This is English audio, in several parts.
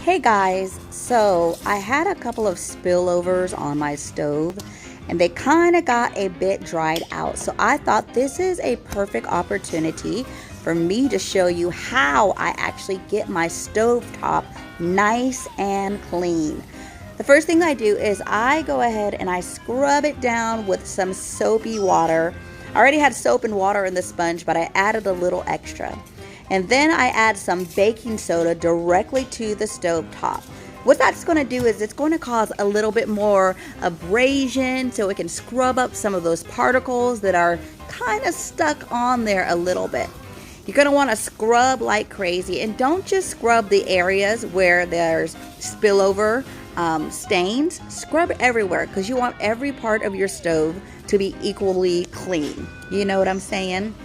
Hey guys, so I had a couple of spillovers on my stove and they kind of got a bit dried out. So I thought this is a perfect opportunity for me to show you how I actually get my stove top nice and clean. The first thing I do is I go ahead and I scrub it down with some soapy water. I already had soap and water in the sponge, but I added a little extra. And then I add some baking soda directly to the stove top. What that's going to do is it's going to cause a little bit more abrasion so it can scrub up some of those particles that are kind of stuck on there a little bit. You're going to want to scrub like crazy, and don't just scrub the areas where there's spillover stains. Scrub everywhere because you want every part of your stove to be equally clean. You know what I'm saying?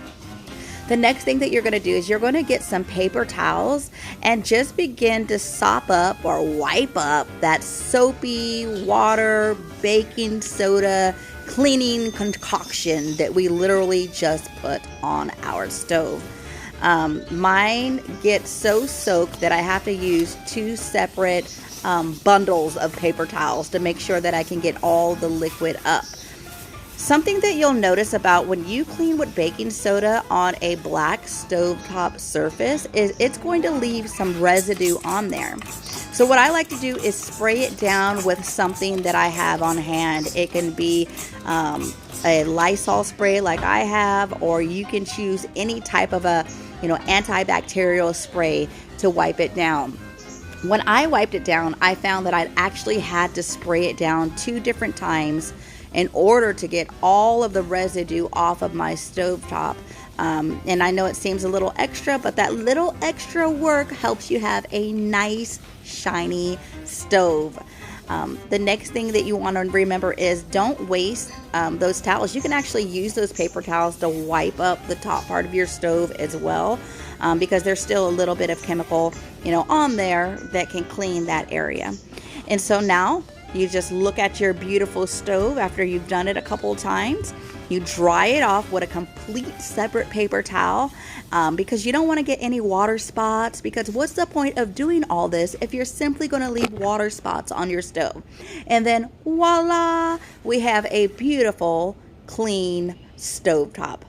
The next thing that you're going to do is you're going to get some paper towels and just begin to sop up or wipe up that soapy water, baking soda, cleaning concoction that we literally just put on our stove. Mine gets so soaked that I have to use two separate bundles of paper towels to make sure that I can get all the liquid up. Something that you'll notice about when you clean with baking soda on a black stovetop surface is it's going to leave some residue on there. So what I like to do is spray it down with something that I have on hand. It can be a Lysol spray like I have, or you can choose any type of a antibacterial spray to wipe it down. When I wiped it down, I found that I actually had to spray it down 2 different times in order to get all of the residue off of my stovetop. And I know it seems a little extra, but that little extra work helps you have a nice, shiny stove. The next thing that you want to remember is don't waste those towels. You can actually use those paper towels to wipe up the top part of your stove as well, because there's still a little bit of chemical, on there that can clean that area. And so now you just look at your beautiful stove after you've done it a couple of times. You dry it off with a complete separate paper towel because you don't want to get any water spots, because what's the point of doing all this if you're simply going to leave water spots on your stove? And then voila, we have a beautiful, clean stovetop.